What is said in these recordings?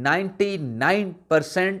99%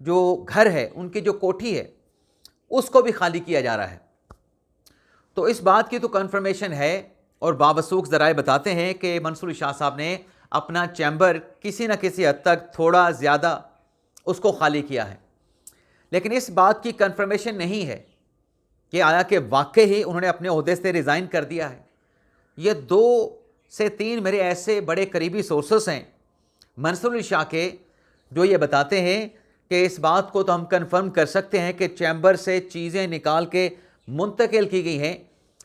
جو گھر ہے, ان کی جو کوٹھی ہے, اس کو بھی خالی کیا جا رہا ہے. تو اس بات کی تو کنفرمیشن ہے, اور باوثوق ذرائع بتاتے ہیں کہ منصور شاہ صاحب نے اپنا چیمبر کسی نہ کسی حد تک تھوڑا زیادہ اس کو خالی کیا ہے. لیکن اس بات کی کنفرمیشن نہیں ہے کہ آیا کہ واقعی ہی انہوں نے اپنے عہدے سے ریزائن کر دیا ہے. یہ 2 سے 3 میرے ایسے بڑے قریبی سورسز ہیں منصور علی شاہ کے, جو یہ بتاتے ہیں کہ اس بات کو تو ہم کنفرم کر سکتے ہیں کہ چیمبر سے چیزیں نکال کے منتقل کی گئی ہیں,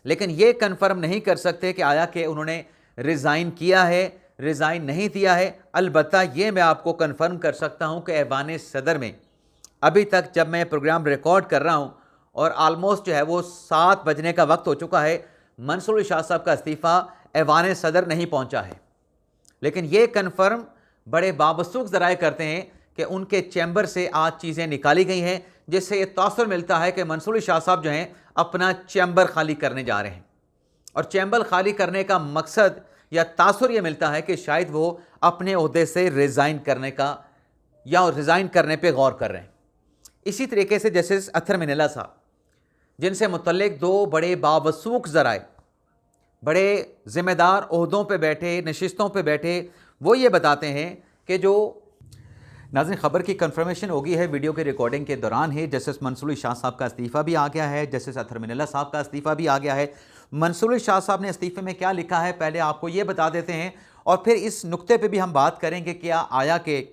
لیکن یہ کنفرم نہیں کر سکتے کہ آیا کہ انہوں نے ریزائن کیا ہے, ریزائن نہیں دیا ہے. البتہ یہ میں آپ کو کنفرم کر سکتا ہوں کہ ایوان صدر میں ابھی تک جب میں پروگرام ریکارڈ کر رہا ہوں اور آلموسٹ جو ہے وہ 7 بجنے کا وقت ہو چکا ہے, منصور علی شاہ صاحب کا استعفیٰ ایوان صدر نہیں پہنچا ہے. لیکن یہ کنفرم بڑے باوثوق ذرائع کرتے ہیں کہ ان کے چیمبر سے آج چیزیں نکالی گئی ہیں, جس سے یہ تاثر ملتا ہے کہ منصور علی شاہ صاحب جو ہیں اپنا چیمبر خالی کرنے جا رہے ہیں. اور چیمبر خالی کرنے کا مقصد یا تاثر یہ ملتا ہے کہ شاید وہ اپنے عہدے سے ریزائن کرنے کا یا ریزائن کرنے پہ غور کر رہے ہیں. اسی طریقے سے جسٹس اطہر منیلا صاحب, جن سے متعلق 2 بڑے باوثوق ذرائع, بڑے ذمہ دار عہدوں پہ بیٹھے, نشستوں پہ بیٹھے, وہ یہ بتاتے ہیں کہ جو ناظرین خبر کی کنفرمیشن ہوگی ہے ویڈیو کے ریکارڈنگ کے دوران ہی. جسٹس منصور علی شاہ صاحب کا استعفیٰ بھی آ گیا ہے, جسٹس اطہر منیلا صاحب کا استعفیٰ بھی آ گیا ہے. منصور علی شاہ صاحب نے استعفے میں کیا لکھا ہے پہلے آپ کو یہ بتا دیتے ہیں, اور پھر اس نقطے پہ بھی ہم بات کریں گے کیا آیا کہ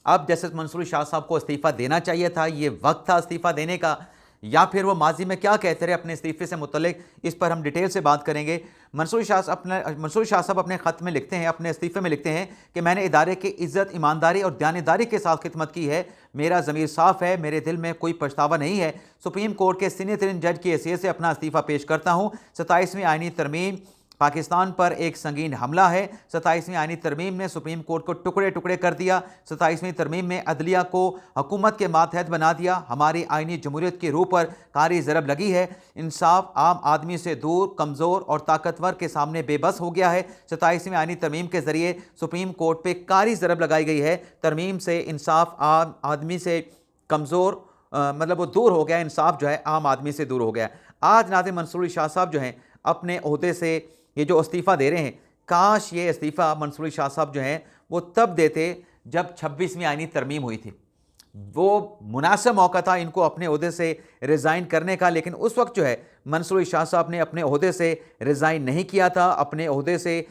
اب جسٹس منصور علی شاہ صاحب کو استعفیٰ دینا چاہیے تھا, یہ وقت تھا استعفیٰ دینے کا, یا پھر وہ ماضی میں کیا کہتے رہے اپنے استعفے سے متعلق. اس پر ہم ڈیٹیل سے بات کریں گے. منصور علی شاہ صاحب اپنے خط میں لکھتے ہیں, اپنے استعفے میں لکھتے ہیں کہ میں نے ادارے کی عزت, ایمانداری اور دیانتداری کے ساتھ خدمت کی ہے. میرا ضمیر صاف ہے, میرے دل میں کوئی پچھتاوا نہیں ہے. سپریم کورٹ کے سینئر ترین جج کی حیثیت سے اپنا استعفیٰ پیش کرتا ہوں. 27ویں آئینی ترمیم پاکستان پر ایک سنگین حملہ ہے. 27ویں آئینی ترمیم نے سپریم کورٹ کو ٹکڑے ٹکڑے کر دیا. 27ویں ترمیم میں عدلیہ کو حکومت کے ماتحت بنا دیا. ہماری آئینی جمہوریت کی روح پر کاری ضرب لگی ہے. انصاف عام آدمی سے دور, کمزور اور طاقتور کے سامنے بے بس ہو گیا ہے. 27ویں آئینی ترمیم کے ذریعے سپریم کورٹ پہ کاری ضرب لگائی گئی ہے. ترمیم سے انصاف عام آدمی سے کمزور مطلب وہ دور ہو گیا, انصاف جو ہے عام آدمی سے دور ہو گیا. آج ناظرین منصور علی شاہ صاحب جو ہیں اپنے عہدے سے یہ جو استعفیٰ دے رہے ہیں, کاش یہ استعفیٰ منصور علی شاہ صاحب جو ہیں وہ تب دیتے جب 26ویں آئینی ترمیم ہوئی تھی. وہ مناسب موقع تھا ان کو اپنے عہدے سے ریزائن کرنے کا, لیکن اس وقت جو ہے منصور علی شاہ صاحب نے اپنے عہدے سے ریزائن نہیں کیا تھا. اپنے عہدے سے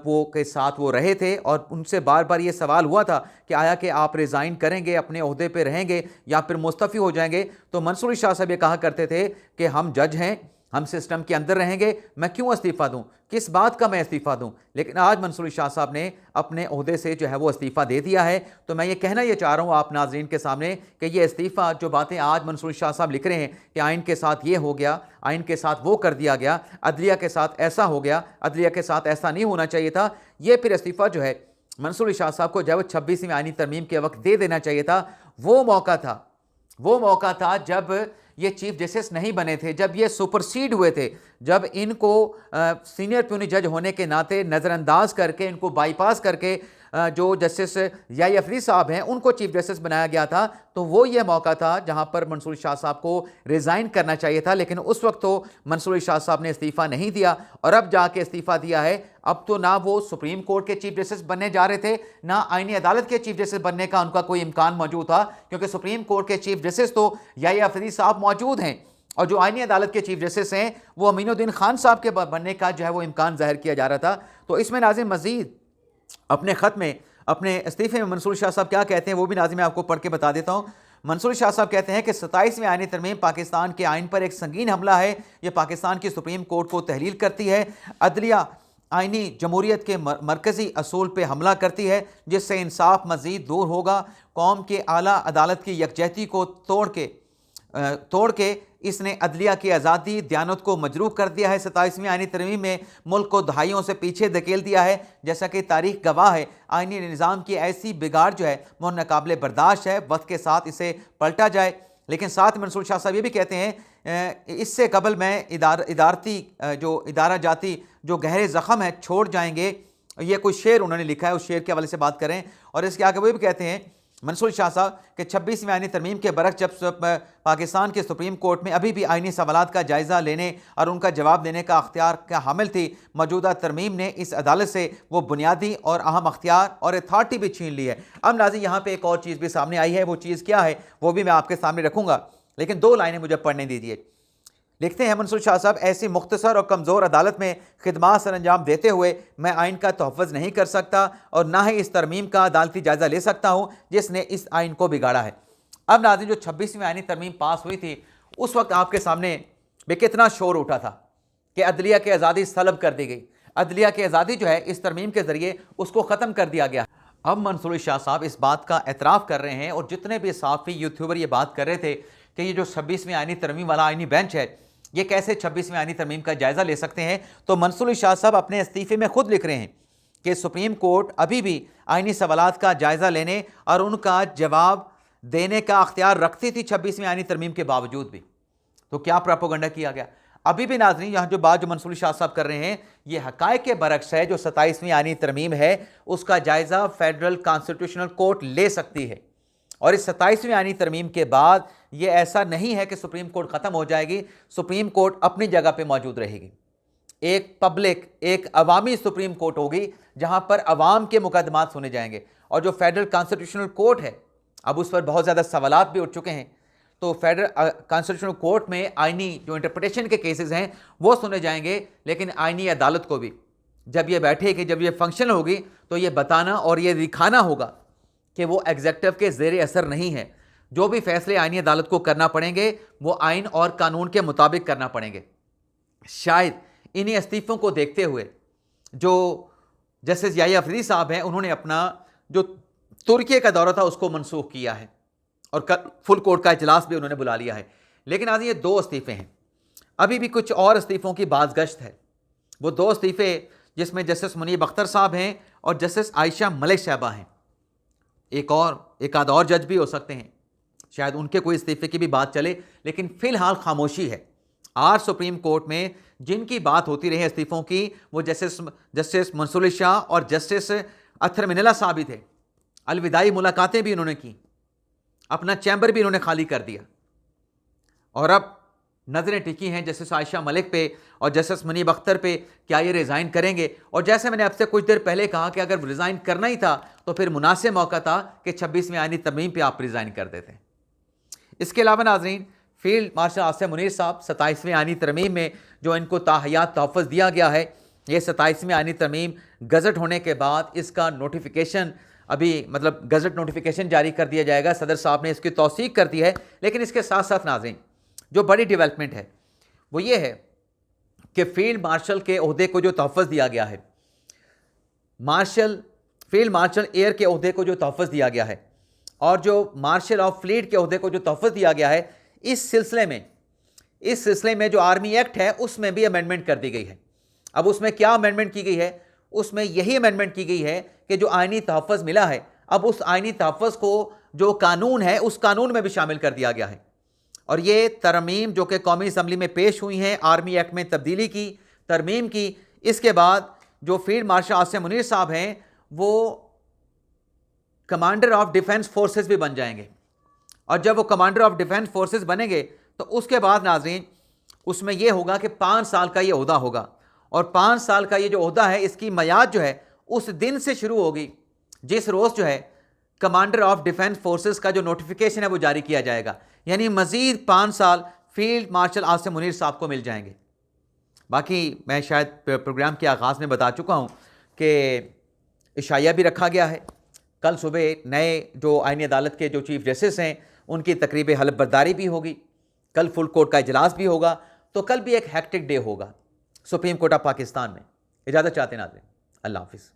وہ کے ساتھ وہ رہے تھے, اور ان سے بار بار یہ سوال ہوا تھا کہ آیا کہ آپ ریزائن کریں گے, اپنے عہدے پہ رہیں گے یا پھر مستعفی ہو جائیں گے. تو منصور علی شاہ صاحب یہ کہا کرتے تھے کہ ہم جج ہیں, ہم سسٹم کے اندر رہیں گے, میں کیوں استعفیٰ دوں, کس بات کا میں استعفیٰ دوں. لیکن آج منصور علی شاہ صاحب نے اپنے عہدے سے جو ہے وہ استعفیٰ دے دیا ہے. تو میں یہ کہنا یہ چاہ رہا ہوں آپ ناظرین کے سامنے کہ یہ استعفیٰ جو باتیں آج منصور علی شاہ صاحب لکھ رہے ہیں کہ آئین کے ساتھ یہ ہو گیا, آئین کے ساتھ وہ کر دیا گیا, عدلیہ کے ساتھ ایسا ہو گیا, عدلیہ کے ساتھ ایسا نہیں ہونا چاہیے تھا, یہ پھر استعفیٰ جو ہے منصور علی شاہ صاحب کو جو ہے 26ویں آئینی ترمیم کے وقت دے دینا چاہیے تھا. وہ موقع تھا جب یہ چیف جسٹس نہیں بنے تھے, جب یہ سپرسیڈ ہوئے تھے, جب ان کو سینئر پیونی جج ہونے کے ناطے نظر انداز کر کے, ان کو بائی پاس کر کے جو جسٹس یحییٰ افریدی صاحب ہیں ان کو چیف جسٹس بنایا گیا تھا. تو وہ یہ موقع تھا جہاں پر منصور علی شاہ صاحب کو ریزائن کرنا چاہیے تھا, لیکن اس وقت تو منصور علی شاہ صاحب نے استعفیٰ نہیں دیا, اور اب جا کے استعفیٰ دیا ہے. اب تو نہ وہ سپریم کورٹ کے چیف جسٹس بننے جا رہے تھے, نہ آئینی عدالت کے چیف جسٹس بننے کا ان کا کوئی امکان موجود تھا, کیونکہ سپریم کورٹ کے چیف جسٹس تو یحییٰ افریدی صاحب موجود ہیں, اور جو آئینی عدالت کے چیف جسٹس ہیں وہ امین الدین خان صاحب کے بننے کا جو ہے وہ امکان ظاہر کیا جا رہا تھا. تو اس میں ناظرین مزید اپنے خط میں, اپنے استعفے میں منصور شاہ صاحب کیا کہتے ہیں وہ بھی ناظرین میں آپ کو پڑھ کے بتا دیتا ہوں. منصور شاہ صاحب کہتے ہیں کہ 27ویں آئینی ترمیم پاکستان کے آئین پر ایک سنگین حملہ ہے. یہ پاکستان کی سپریم کورٹ کو تحلیل کرتی ہے, عدلیہ آئینی جمہوریت کے مرکزی اصول پہ حملہ کرتی ہے, جس سے انصاف مزید دور ہوگا. قوم کے اعلیٰ عدالت کی یکجہتی کو توڑ کے اس نے عدلیہ کی آزادی, دیانت کو مجروح کر دیا ہے. 27ویں آئینی ترمیم میں ملک کو دہائیوں سے پیچھے دھکیل دیا ہے. جیسا کہ تاریخ گواہ ہے, آئینی نظام کی ایسی بگاڑ جو ہے وہ ناقابل برداشت ہے, وقت کے ساتھ اسے پلٹا جائے. لیکن ساتھ منصور شاہ صاحب یہ بھی کہتے ہیں اس سے قبل میں ادارہ جاتی جو گہرے زخم ہے چھوڑ جائیں گے. یہ کوئی شعر انہوں نے لکھا ہے, اس شعر کے حوالے سے بات کریں. اور اس کے آگے وہ بھی کہتے ہیں منصور شاہ صاحب کہ 26ویں آئینی ترمیم کے برعکس جب پاکستان کے سپریم کورٹ میں ابھی بھی آئینی سوالات کا جائزہ لینے اور ان کا جواب دینے کا اختیار کا حامل تھی، موجودہ ترمیم نے اس عدالت سے وہ بنیادی اور اہم اختیار اور اتھارٹی بھی چھین لی ہے۔ اب ناظرین یہاں پہ ایک اور چیز بھی سامنے آئی ہے، وہ چیز کیا ہے وہ بھی میں آپ کے سامنے رکھوں گا، لیکن 2 لائنیں مجھے پڑھنے دیجیے۔ لکھتے ہیں منصور شاہ صاحب، ایسی مختصر اور کمزور عدالت میں خدمات سر انجام دیتے ہوئے میں آئین کا تحفظ نہیں کر سکتا اور نہ ہی اس ترمیم کا عدالتی جائزہ لے سکتا ہوں جس نے اس آئین کو بگاڑا ہے۔ اب ناظرین جو 26ویں آئینی ترمیم پاس ہوئی تھی اس وقت آپ کے سامنے بھی کتنا شور اٹھا تھا کہ عدلیہ کی آزادی سلب کر دی گئی، عدلیہ کی آزادی جو ہے اس ترمیم کے ذریعے اس کو ختم کر دیا گیا۔ اب منصور شاہ صاحب اس بات کا اعتراف کر رہے ہیں، اور جتنے بھی صحافی یوٹیوبر یہ بات کر رہے تھے کہ یہ جو 26ویں آئینی ترمیم والا آئینی بینچ ہے یہ کیسے 26ویں آئینی ترمیم کا جائزہ لے سکتے ہیں، تو منصور شاہ صاحب اپنے استعفے میں خود لکھ رہے ہیں کہ سپریم کورٹ ابھی بھی آئینی سوالات کا جائزہ لینے اور ان کا جواب دینے کا اختیار رکھتی تھی 26ویں آئینی ترمیم کے باوجود بھی۔ تو کیا پراپوگنڈا کیا گیا؟ ابھی بھی ناظرین یہاں جو بات جو منصور شاہ صاحب کر رہے ہیں یہ حقائق کے برعکس ہے۔ جو 27ویں آئینی ترمیم ہے اس کا جائزہ فیڈرل کانسٹیٹیوشنل کورٹ لے سکتی ہے، اور اس 27ویں آئینی ترمیم کے بعد یہ ایسا نہیں ہے کہ سپریم کورٹ ختم ہو جائے گی، سپریم کورٹ اپنی جگہ پہ موجود رہے گی۔ ایک پبلک، ایک عوامی سپریم کورٹ ہوگی جہاں پر عوام کے مقدمات سنے جائیں گے، اور جو فیڈرل کانسٹیٹیوشنل کورٹ ہے اب اس پر بہت زیادہ سوالات بھی اٹھ چکے ہیں، تو فیڈرل کانسٹیٹیوشنل کورٹ میں آئینی جو انٹرپریٹیشن کے کیسز ہیں وہ سنے جائیں گے، لیکن آئینی عدالت کو بھی جب یہ بیٹھے کہ جب یہ فنکشن ہوگی تو یہ بتانا اور یہ دکھانا ہوگا کہ وہ ایگزیکٹو کے زیر اثر نہیں ہے۔ جو بھی فیصلے آئینی عدالت کو کرنا پڑیں گے وہ آئین اور قانون کے مطابق کرنا پڑیں گے۔ شاید انہی استعفوں کو دیکھتے ہوئے جو جسٹس یحییٰ افریدی صاحب ہیں انہوں نے اپنا جو ترکیے کا دورہ تھا اس کو منسوخ کیا ہے، اور فل کورٹ کا اجلاس بھی انہوں نے بلا لیا ہے۔ لیکن آج یہ 2 استعفے ہیں، ابھی بھی کچھ اور استعفوں کی باز گشت ہے۔ وہ 2 استعفے جس میں جسٹس منیب اختر صاحب ہیں اور جسٹس عائشہ ملک صاحبہ ہیں، ایک آدھ اور جج بھی ہو سکتے ہیں، شاید ان کے کوئی استعفے کی بھی بات چلے، لیکن فی الحال خاموشی ہے۔ آج سپریم کورٹ میں جن کی بات ہوتی رہی استعفوں کی وہ جسٹس منصور علی شاہ اور جسٹس اطہر من اللہ صاحب ہی تھے۔ الوداعی ملاقاتیں بھی انہوں نے کی، اپنا چیمبر بھی انہوں نے خالی کر دیا، اور اب نظریں ٹکی ہیں جسٹس عائشہ ملک پہ اور جسٹس منیب اختر پہ، کیا یہ ریزائن کریں گے؟ اور جیسے میں نے اب سے کچھ دیر پہلے کہا کہ اگر ریزائن کرنا ہی تھا تو پھر مناسب موقع تھا کہ 26ویں آئینی ترمیم پہ آپ ریزائن کر دیتے ہیں۔ اس کے علاوہ ناظرین فیلڈ مارشل عاصم منیر صاحب 27ویں آئینی ترمیم میں جو ان کو تاحیات تحفظ دیا گیا ہے، یہ 27ویں آئینی ترمیم گزٹ ہونے کے بعد اس کا نوٹیفیکیشن گزٹ نوٹیفیکیشن جاری کر دیا جائے گا۔ صدر صاحب نے اس کی توثیق کر دی ہے، لیکن اس کے ساتھ ساتھ ناظرین جو بڑی ڈیولپمنٹ ہے وہ یہ ہے کہ فیلڈ مارشل کے عہدے کو جو تحفظ دیا گیا ہے، فیلڈ مارشل ایئر کے عہدے کو جو تحفظ دیا گیا ہے، اور جو مارشل آف فلیٹ کے عہدے کو جو تحفظ دیا گیا ہے، اس سلسلے میں جو آرمی ایکٹ ہے اس میں بھی امینڈمنٹ کر دی گئی ہے۔ اب اس میں کیا امینڈمنٹ کی گئی ہے؟ اس میں یہی امینڈمنٹ کی گئی ہے کہ جو آئینی تحفظ ملا ہے اب اس آئینی تحفظ کو جو قانون ہے اس قانون میں بھی شامل کر دیا گیا ہے، اور یہ ترمیم جو کہ قومی اسمبلی میں پیش ہوئی ہیں، آرمی ایکٹ میں تبدیلی کی، ترمیم کی، اس کے بعد جو فیلڈ مارشل عاصم منیر صاحب ہیں وہ کمانڈر آف ڈیفنس فورسز بھی بن جائیں گے، اور جب وہ کمانڈر آف ڈیفنس فورسز بنیں گے تو اس کے بعد ناظرین اس میں یہ ہوگا کہ 5 سال کا یہ عہدہ ہوگا، اور 5 سال کا یہ جو عہدہ ہے اس کی میعاد جو ہے اس دن سے شروع ہوگی جس روز جو ہے کمانڈر آف ڈیفنس فورسز کا جو نوٹیفیکیشن ہے وہ جاری کیا جائے گا، یعنی مزید 5 سال فیلڈ مارشل عاصم منیر صاحب کو مل جائیں گے۔ باقی میں شاید پروگرام کے آغاز میں بتا چکا ہوں کہ عشائیہ بھی رکھا گیا ہے، کل صبح نئے جو آئینی عدالت کے جو چیف جسٹس ہیں ان کی تقریب حلف برداری بھی ہوگی، کل فل کورٹ کا اجلاس بھی ہوگا، تو کل بھی ایک ہیکٹک ڈے ہوگا سپریم کورٹ آف پاکستان میں۔ اجازت چاہتے ہیں ناظرین، اللہ حافظ۔